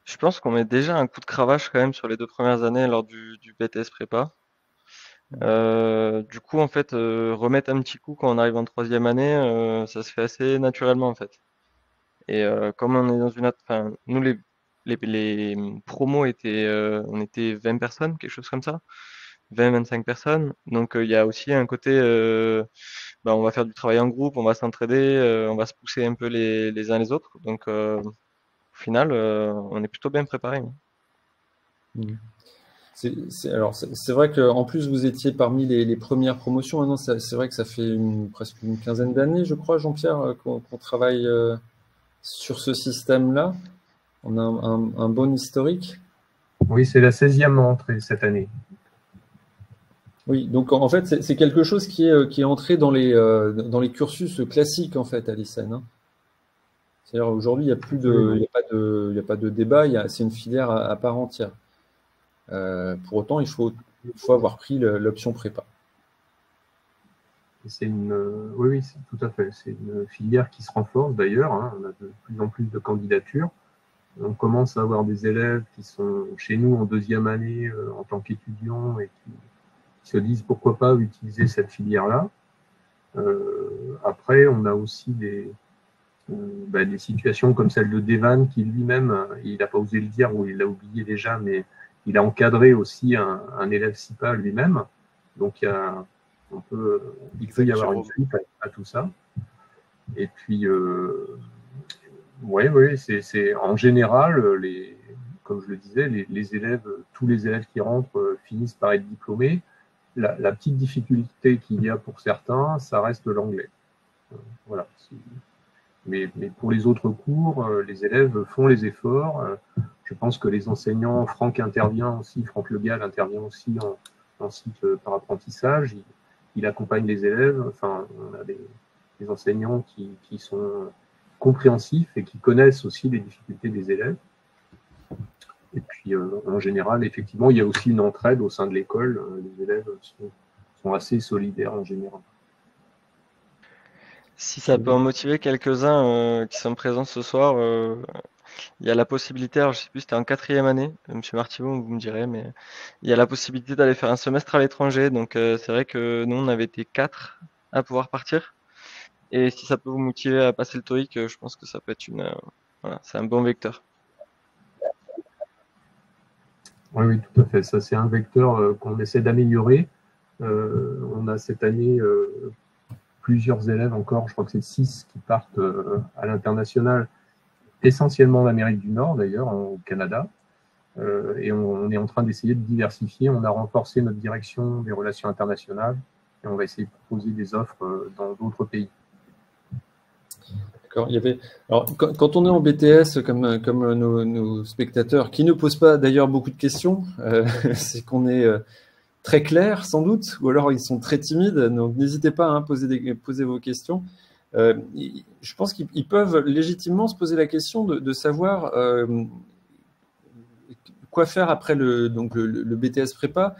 Je pense qu'on met déjà un coup de cravache quand même sur les 2 premières années lors du BTS prépa. Du coup, en fait, remettre un petit coup quand on arrive en 3e année, ça se fait assez naturellement en fait. Et comme on est dans une enfin, nous les promos étaient, on était 20 personnes, quelque chose comme ça, 20-25 personnes. Donc il y a aussi un côté, on va faire du travail en groupe, on va s'entraider, on va se pousser un peu les uns les autres. Donc au final, on est plutôt bien préparés. Alors c'est vrai qu'en plus vous étiez parmi les premières promotions. Maintenant, c'est vrai que ça fait presque une quinzaine d'années, je crois, Jean-Pierre, qu'on travaille sur ce système-là. On a un bon historique. Oui, c'est la 16e entrée cette année. Oui, donc en fait, c'est quelque chose qui est entré dans les cursus classiques en fait à l'ICEN. Hein. C'est-à-dire aujourd'hui, il n'y a plus il y a pas de débat. C'est une filière à part entière. Pour autant, il faut avoir pris l'option prépa. Oui, tout à fait. C'est une filière qui se renforce d'ailleurs. Hein. On a de plus en plus de candidatures. On commence à avoir des élèves qui sont chez nous en 2e année en tant qu'étudiants et qui se disent pourquoi pas utiliser cette filière-là. Après, on a aussi des situations comme celle de Devan qui lui-même, il n'a pas osé le dire ou il l'a oublié déjà, mais il a encadré aussi un élève SIPA lui-même. Donc, il peut y avoir une suite à tout ça. Et puis, c'est en général, comme je le disais, tous les élèves qui rentrent finissent par être diplômés. la petite difficulté qu'il y a pour certains, ça reste l'anglais. Voilà. Mais pour les autres cours, les élèves font les efforts. Je pense que les enseignants, Franck Le Gall intervient aussi en cycle par apprentissage. Il accompagne les élèves. Enfin, on a des enseignants qui sont compréhensifs et qui connaissent aussi les difficultés des élèves. Et puis, en général, effectivement, il y a aussi une entraide au sein de l'école. Les élèves sont assez solidaires en général. Si ça peut en motiver quelques-uns qui sont présents ce soir, il y a la possibilité, alors je sais plus, c'était en 4e année, Monsieur Martivaux, vous me direz, mais il y a la possibilité d'aller faire un semestre à l'étranger. Donc c'est vrai que nous, on avait été 4 à pouvoir partir. Et si ça peut vous motiver à passer le TOEIC, je pense que ça peut être voilà, c'est un bon vecteur. Oui, tout à fait. Ça, c'est un vecteur qu'on essaie d'améliorer. On a cette année plusieurs élèves encore, je crois que c'est 6 qui partent à l'international, essentiellement en Amérique du Nord d'ailleurs, au Canada. Et on est en train d'essayer de diversifier. On a renforcé notre direction des relations internationales et on va essayer de proposer des offres dans d'autres pays. D'accord. Alors, quand on est en BTS, comme nos spectateurs, qui ne posent pas d'ailleurs beaucoup de questions, c'est qu'on est très clair sans doute, ou alors ils sont très timides, donc n'hésitez pas à poser vos questions. Je pense qu'ils peuvent légitimement se poser la question de savoir quoi faire après le BTS prépa.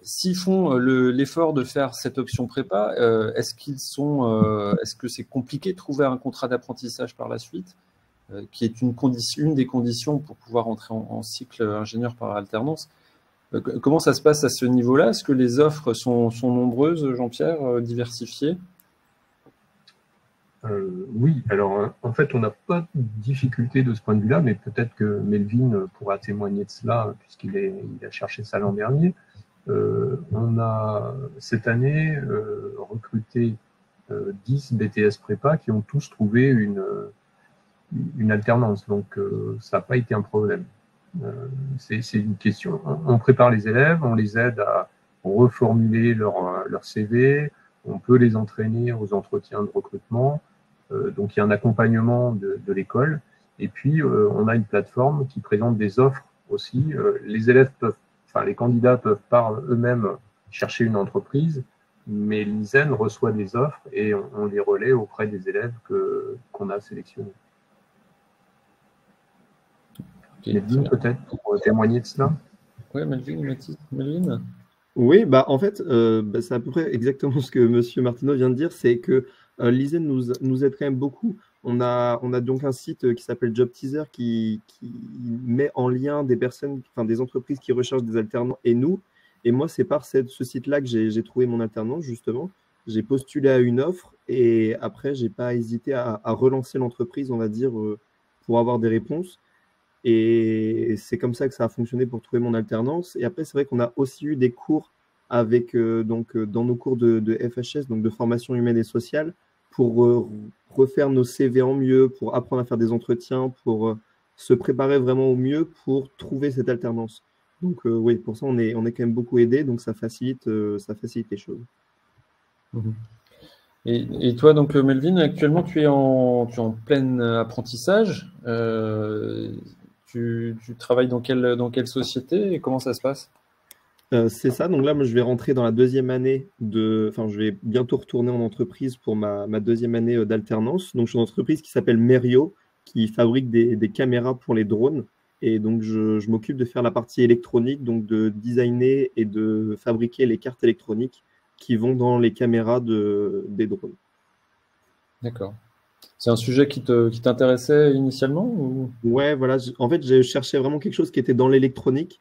S'ils font l'effort de faire cette option prépa, est-ce que c'est compliqué de trouver un contrat d'apprentissage par la suite, qui est une des conditions pour pouvoir entrer en cycle ingénieur par alternance? Comment ça se passe à ce niveau-là? Est-ce que les offres sont nombreuses, Jean-Pierre, diversifiées? Oui, alors en fait, on n'a pas de difficulté de ce point de vue-là, mais peut-être que Melvin pourra témoigner de cela, puisqu'il a cherché ça l'an dernier. On a cette année recruté 10 BTS prépa qui ont tous trouvé une alternance, donc ça n'a pas été un problème. C'est une question. On prépare les élèves, on les aide à reformuler leur CV, on peut les entraîner aux entretiens de recrutement. Donc il y a un accompagnement de l'école. Et puis on a une plateforme qui présente des offres aussi. Les candidats peuvent par eux-mêmes chercher une entreprise, mais l'ISEN reçoit des offres et on les relaie auprès des élèves qu'on a sélectionnés. Melvin, peut-être, pour témoigner de cela? Oui, Melvin. Oui, en fait, c'est à peu près exactement ce que M. Martineau vient de dire, c'est que l'ISEN nous aide quand même beaucoup. On a donc un site qui s'appelle Job Teaser qui met en lien des personnes, des entreprises qui recherchent des alternants et nous. Et moi, c'est par ce site-là que j'ai trouvé mon alternance, justement. J'ai postulé à une offre et après, je n'ai pas hésité à relancer l'entreprise, on va dire, pour avoir des réponses. Et c'est comme ça que ça a fonctionné pour trouver mon alternance. Et après, c'est vrai qu'on a aussi eu des cours avec, dans nos cours de FHS, donc de formation humaine et sociale, pour refaire nos CV en mieux, pour apprendre à faire des entretiens, pour se préparer vraiment au mieux pour trouver cette alternance. Donc oui, pour ça, on est quand même beaucoup aidé, donc ça facilite les choses. Et toi, donc Melvin, actuellement, tu es en plein apprentissage. Tu travailles dans quelle société et comment ça se passe? C'est ça. Donc là, moi, je vais rentrer dans la 2e année je vais bientôt retourner en entreprise pour ma 2e année d'alternance. Donc, je suis dans une entreprise qui s'appelle Merio, qui fabrique des caméras pour les drones. Et donc, je m'occupe de faire la partie électronique, donc de designer et de fabriquer les cartes électroniques qui vont dans les caméras des drones. D'accord. C'est un sujet qui t'intéressait initialement ou... Ouais, voilà. En fait, je cherchais vraiment quelque chose qui était dans l'électronique,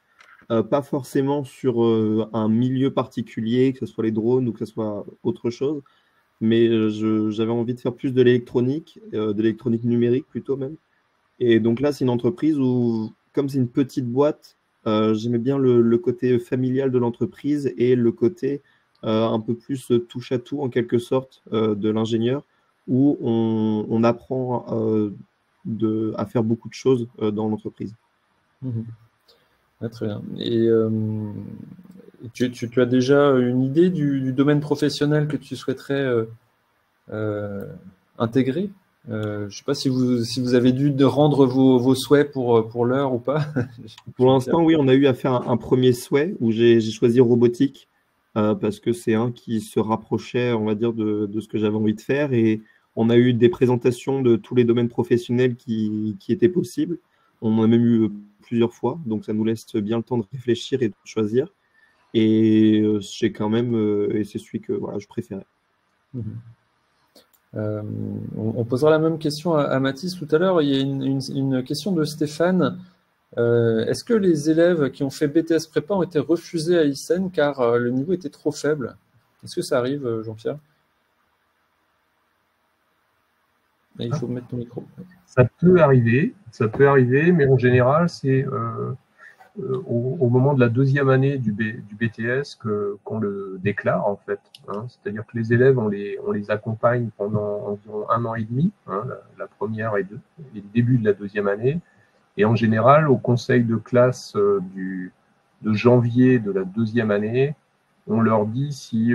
pas forcément sur un milieu particulier, que ce soit les drones ou que ce soit autre chose, mais j'avais envie de faire plus de l'électronique numérique plutôt même. Et donc là, c'est une entreprise où, comme c'est une petite boîte, j'aimais bien le côté familial de l'entreprise et le côté un peu plus touche à tout en quelque sorte de l'ingénieur, où on apprend à faire beaucoup de choses dans l'entreprise. Ouais, très bien. Et Tu as déjà une idée du domaine professionnel que tu souhaiterais intégrer? Je ne sais pas si vous avez dû rendre vos souhaits pour l'heure ou pas. Pour l'instant, oui, on a eu à faire un premier souhait où j'ai choisi robotique parce que c'est un qui se rapprochait, on va dire, de ce que j'avais envie de faire. Et on a eu des présentations de tous les domaines professionnels qui étaient possibles. On en a même eu plusieurs fois, donc ça nous laisse bien le temps de réfléchir et de choisir. Et j'ai quand même, et c'est celui que voilà, je préférais. On posera la même question à Mathis tout à l'heure. Il y a une question de Stéphane. Est-ce que les élèves qui ont fait BTS Prépa ont été refusés à ISEN car le niveau était trop faible? Est-ce que ça arrive, Jean-Pierre? Il faut mettre ton micro. Ça peut arriver, mais en général, c'est au moment de la deuxième année du BTS qu'on le déclare, en fait. Hein. C'est-à-dire que les élèves, on les accompagne pendant environ 1 an et demi, hein, la première et le début de la deuxième année. Et en général, au conseil de classe de janvier de la deuxième année, on leur dit si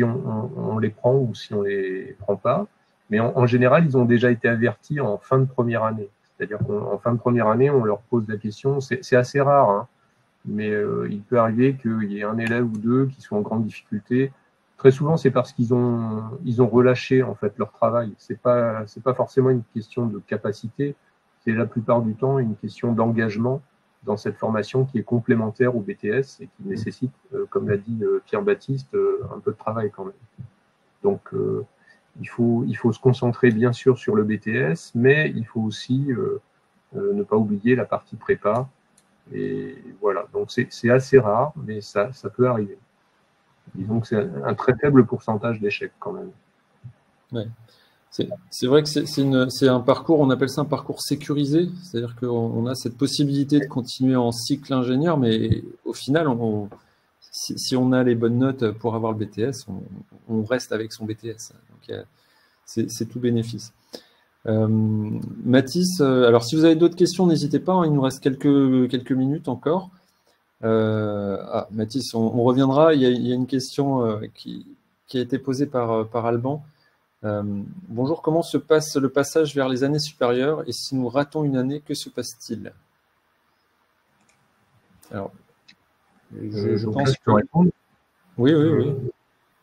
on les prend ou si on les prend pas. Mais en général, ils ont déjà été avertis en fin de première année. C'est-à-dire qu'en fin de première année, on leur pose la question. C'est assez rare, hein, mais il peut arriver qu'il y ait un élève ou deux qui soient en grande difficulté. Très souvent, c'est parce qu'ils ont relâché en fait leur travail. C'est pas forcément une question de capacité. C'est la plupart du temps une question d'engagement dans cette formation qui est complémentaire au BTS et qui nécessite, comme l'a dit Pierre-Baptiste, un peu de travail quand même. Donc, il faut se concentrer bien sûr sur le BTS, mais il faut aussi ne pas oublier la partie prépa. Et voilà, donc c'est assez rare, mais ça peut arriver. Disons que c'est un très faible pourcentage d'échecs quand même. Ouais. C'est vrai que c'est un parcours, on appelle ça un parcours sécurisé, c'est-à-dire qu'on a cette possibilité de continuer en cycle ingénieur, mais au final, si on a les bonnes notes pour avoir le BTS, on reste avec son BTS. Donc, c'est tout bénéfice. Mathis, alors si vous avez d'autres questions, n'hésitez pas, hein, il nous reste quelques minutes encore. Mathis, on reviendra. Il y a une question qui a été posée par Alban. Bonjour, comment se passe le passage vers les années supérieures et si nous ratons une année, que se passe-t-il? Alors, je pense que je peux répondre. Oui.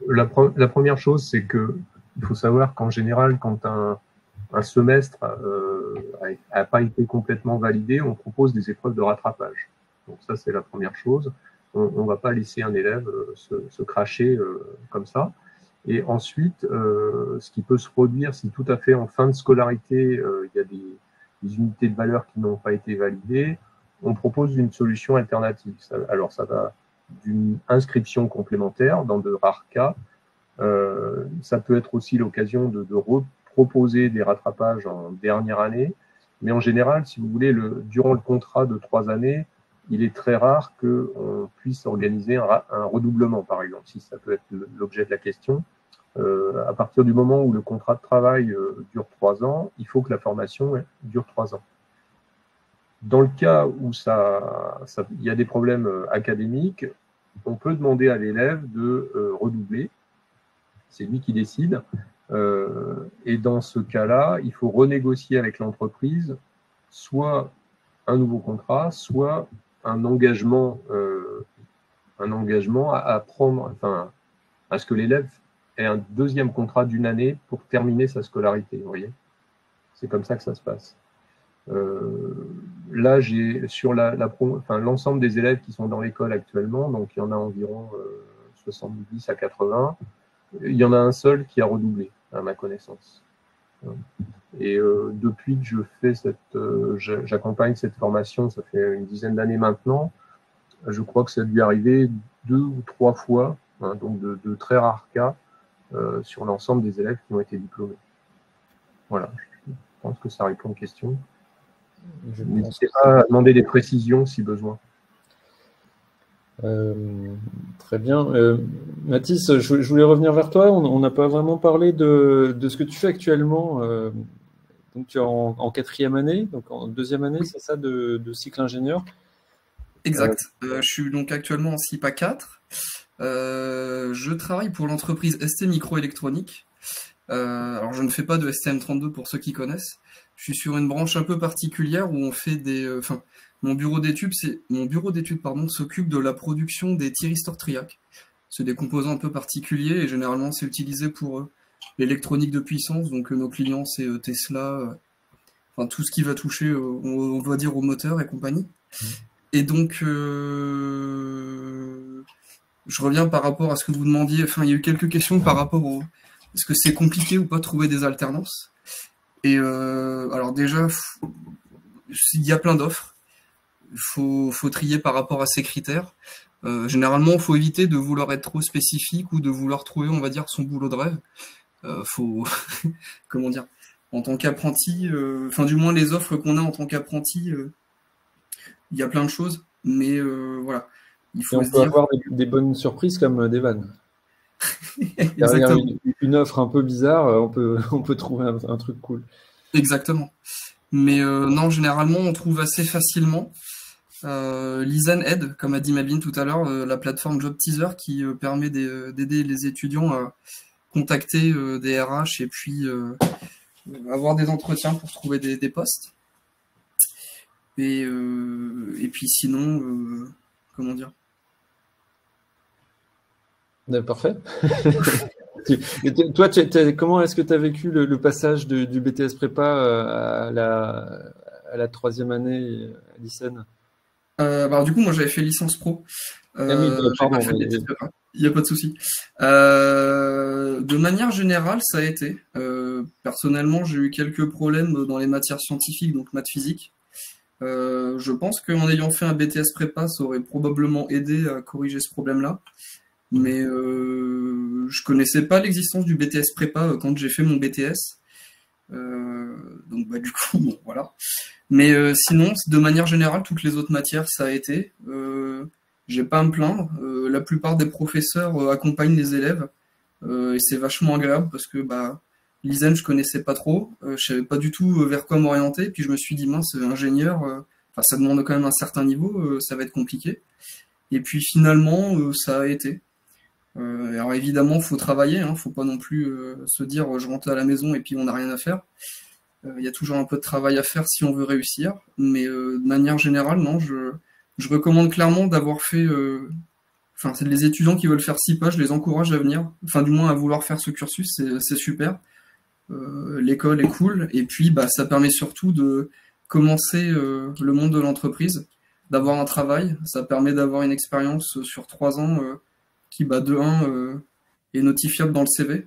La première chose, c'est que il faut savoir qu'en général, quand un semestre n'a pas été complètement validé, on propose des épreuves de rattrapage. Donc ça, c'est la première chose. On ne va pas laisser un élève se cracher comme ça. Et ensuite, ce qui peut se produire, si tout à fait en fin de scolarité, il y a des unités de valeur qui n'ont pas été validées, on propose une solution alternative. Alors, ça va d'une inscription complémentaire dans de rares cas. Ça peut être aussi l'occasion de reproposer des rattrapages en dernière année. Mais en général, si vous voulez, durant le contrat de 3 années, il est très rare qu'on puisse organiser un redoublement, par exemple, si ça peut être l'objet de la question. À partir du moment où le contrat de travail dure 3 ans, il faut que la formation dure 3 ans. Dans le cas où il y a des problèmes académiques, on peut demander à l'élève de redoubler. C'est lui qui décide. Et dans ce cas-là, il faut renégocier avec l'entreprise soit un nouveau contrat, soit un engagement à prendre, enfin, à ce que l'élève ait un deuxième contrat d'une année pour terminer sa scolarité. Vous voyez, c'est comme ça que ça se passe. Là, j'ai sur l'ensemble des élèves qui sont dans l'école actuellement, donc il y en a environ 70 à 80. Il y en a un seul qui a redoublé, à ma connaissance. Et depuis que j'accompagne cette formation, ça fait une dizaine d'années maintenant, je crois que ça a dû arriver 2 ou 3 fois, hein, donc de très rares cas, sur l'ensemble des élèves qui ont été diplômés. Voilà, je pense que ça répond aux questions. N'hésitez pas à demander des précisions si besoin. Très bien. Mathis, je voulais revenir vers toi. On n'a pas vraiment parlé de ce que tu fais actuellement. Donc, tu es en 4e année, donc en 2e année, c'est ça, de cycle ingénieur. Exact. Je suis donc actuellement en CIPA 4. Je travaille pour l'entreprise ST Microélectronique. Alors, je ne fais pas de STM32 pour ceux qui connaissent. Je suis sur une branche un peu particulière où on fait des... mon bureau d'études s'occupe de la production des thyristors Triac. C'est des composants un peu particuliers et généralement, c'est utilisé pour l'électronique de puissance. Donc, nos clients, c'est Tesla, enfin, tout ce qui va toucher, on va dire, au moteur et compagnie. Et donc, je reviens par rapport à ce que vous demandiez. Enfin, il y a eu quelques questions par rapport au... Est-ce que c'est compliqué ou pas de trouver des alternances? Et alors déjà, il y a plein d'offres. Il faut trier par rapport à ces critères. Généralement, il faut éviter de vouloir être trop spécifique ou de vouloir trouver, on va dire, son boulot de rêve. Faut, comment dire, en tant qu'apprenti, enfin du moins les offres qu'on a en tant qu'apprenti, il y a plein de choses, mais voilà. Il faut on peut avoir des bonnes surprises comme des vannes. Derrière une offre un peu bizarre, on peut trouver un truc cool. Exactement. Mais non, généralement, on trouve assez facilement. Lisan Aide, comme a dit Mabine tout à l'heure, la plateforme Job Teaser qui permet d'aider les étudiants à contacter des RH et puis avoir des entretiens pour trouver des postes. Et puis sinon, comment dire? Parfait. Toi, comment est-ce que tu as vécu le passage du BTS Prépa à la 3e année à l'ICEN? Alors, du coup, moi, j'avais fait licence pro. Pardon, il n'y a pas de souci. De manière générale, ça a été. Personnellement, j'ai eu quelques problèmes dans les matières scientifiques, donc maths physique. Je pense qu'en ayant fait un BTS prépa, ça aurait probablement aidé à corriger ce problème-là. Mais je connaissais pas l'existence du BTS prépa quand j'ai fait mon BTS. Donc bah du coup, bon, voilà. Mais sinon, de manière générale, toutes les autres matières, ça a été. J'ai pas à me plaindre. La plupart des professeurs accompagnent les élèves. Et c'est vachement agréable parce que bah l'ISEN, je connaissais pas trop. Je savais pas du tout vers quoi m'orienter. Puis je me suis dit, mince, ingénieur, enfin, ça demande quand même un certain niveau, ça va être compliqué. Et puis finalement, ça a été. Alors évidemment, il faut travailler, hein, faut pas non plus se dire je rentre à la maison et puis on n'a rien à faire. Il y a toujours un peu de travail à faire si on veut réussir, mais de manière générale, non, je recommande clairement d'avoir fait. Enfin, c'est les étudiants qui veulent faire CIPA, je les encourage à venir, enfin du moins à vouloir faire ce cursus, c'est super. L'école est cool, et puis bah ça permet surtout de commencer le monde de l'entreprise, d'avoir un travail, ça permet d'avoir une expérience sur 3 ans. Qui, bah, de 1, est notifiable dans le CV.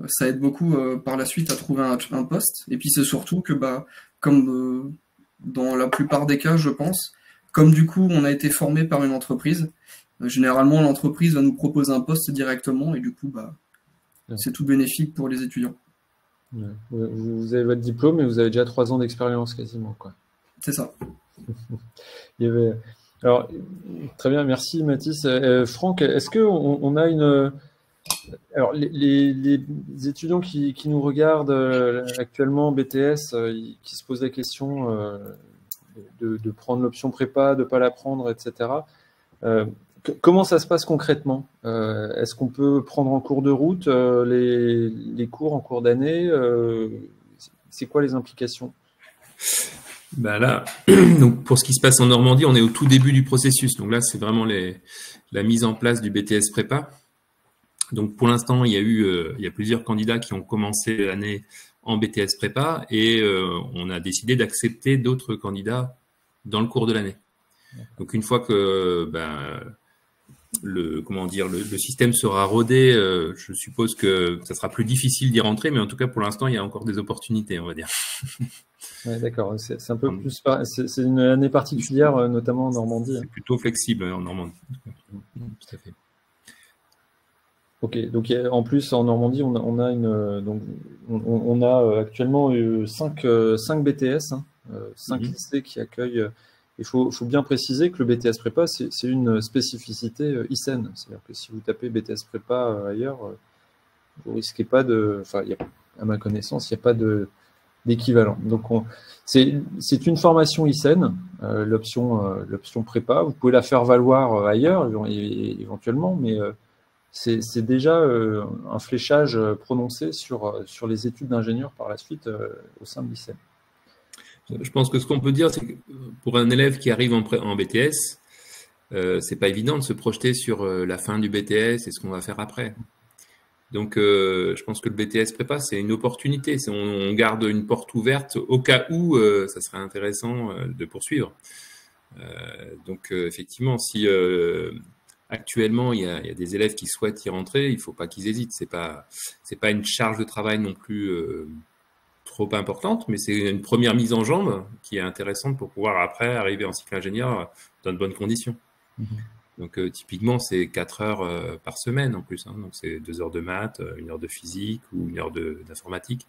Ça aide beaucoup par la suite à trouver un poste. Et puis c'est surtout que, bah, comme dans la plupart des cas, je pense, comme du coup on a été formé par une entreprise, généralement l'entreprise va nous proposer un poste directement et du coup, bah, c'est tout bénéfique pour les étudiants. Ouais. Vous avez votre diplôme et vous avez déjà 3 ans d'expérience quasiment, quoi. C'est ça. Il y avait... Alors, très bien, merci Mathis. Franck, est-ce qu'on a une... Alors, les étudiants qui nous regardent actuellement, BTS, qui se posent la question de prendre l'option prépa, de ne pas la prendre, etc. Comment ça se passe concrètement? Est-ce qu'on peut prendre en cours de route les cours en cours d'année? C'est quoi les implications? Ben là, donc pour ce qui se passe en Normandie, on est au tout début du processus. Donc là, c'est vraiment la mise en place du BTS prépa. Donc pour l'instant, il y a plusieurs candidats qui ont commencé l'année en BTS prépa et on a décidé d'accepter d'autres candidats dans le cours de l'année. Donc une fois que le système sera rodé, je suppose que ça sera plus difficile d'y rentrer, mais en tout cas pour l'instant, il y a encore des opportunités, on va dire. Ouais, d'accord, c'est un peu plus, c'est une année particulière, notamment en Normandie. C'est plutôt flexible en Normandie. Tout à fait. Ok, donc en plus en Normandie, on a actuellement 5 BTS, 5 lycées qui accueillent. Il faut bien préciser que le BTS prépa, c'est une spécificité ICEN. C'est-à-dire que si vous tapez BTS prépa ailleurs, vous risquez pas de. Enfin, à ma connaissance, il n'y a pas d'équivalent. Donc, c'est une formation ICEN l'option prépa. Vous pouvez la faire valoir ailleurs éventuellement, mais c'est déjà un fléchage prononcé sur les études d'ingénieur par la suite au sein de l'ICEM. Je pense que ce qu'on peut dire, c'est que pour un élève qui arrive en BTS, c'est pas évident de se projeter sur la fin du BTS et ce qu'on va faire après. Donc, je pense que le BTS prépa, c'est une opportunité. On garde une porte ouverte au cas où ça serait intéressant de poursuivre. Donc, effectivement, si actuellement il y a des élèves qui souhaitent y rentrer, il ne faut pas qu'ils hésitent. C'est pas une charge de travail non plus trop importante, mais c'est une première mise en jambe qui est intéressante pour pouvoir après arriver en cycle ingénieur dans de bonnes conditions. Donc, typiquement, c'est 4 heures par semaine en plus. Hein. Donc, c'est 2 heures de maths, 1 heure de physique ou 1 heure d'informatique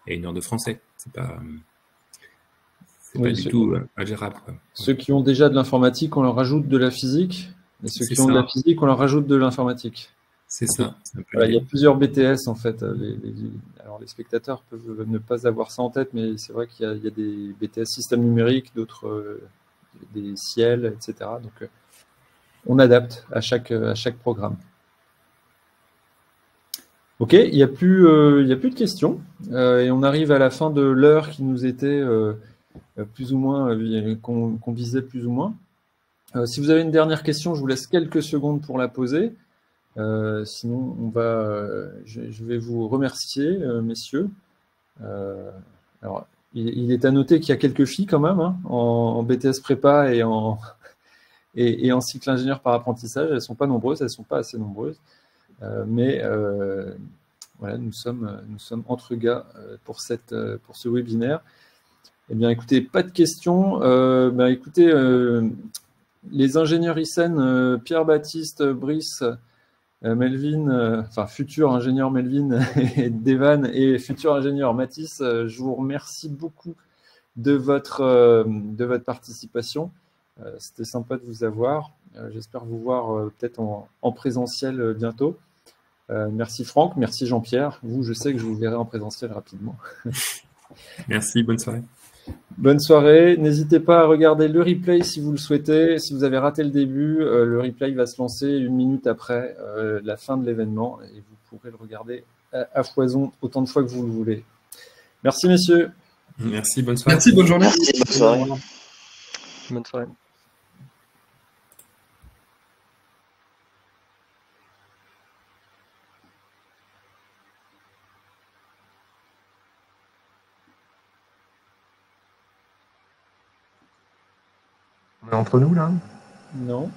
et 1 heure de français. C'est pas du tout ingérable. Quoi. Ceux qui ont déjà de l'informatique, on leur rajoute de la physique. Et ceux qui ont de la physique, on leur rajoute de l'informatique. C'est ça. Voilà, il y a plusieurs BTS en fait. Alors, les spectateurs peuvent ne pas avoir ça en tête, mais c'est vrai qu'il y a des BTS système numérique, d'autres des ciels, etc. Donc, on adapte à chaque programme. Ok, il n'y a plus de questions. Et on arrive à la fin de l'heure qui nous était plus ou moins, qu'on visait plus ou moins. Si vous avez une dernière question, je vous laisse quelques secondes pour la poser. Sinon, je vais vous remercier, messieurs. Alors, il est à noter qu'il y a quelques filles quand même, hein, en BTS prépa et en cycle ingénieur par apprentissage. Elles ne sont pas nombreuses, elles ne sont pas assez nombreuses. Mais voilà, nous sommes entre gars pour ce webinaire. Eh bien, écoutez, pas de questions. Écoutez, les ingénieurs ICEN, Pierre-Baptiste, Brice, Melvin, futur ingénieur Melvin et Devan et futur ingénieur Mathis, je vous remercie beaucoup de votre participation. C'était sympa de vous avoir. J'espère vous voir peut-être en présentiel bientôt. Merci Franck, merci Jean-Pierre. Vous, je sais que je vous verrai en présentiel rapidement. Merci, bonne soirée. Bonne soirée. N'hésitez pas à regarder le replay si vous le souhaitez. Si vous avez raté le début, le replay va se lancer 1 minute après la fin de l'événement et vous pourrez le regarder à foison autant de fois que vous le voulez. Merci messieurs. Merci, bonne soirée. Merci, bonne journée. Merci, bonne soirée. Bonne soirée. On est entre nous là? Non.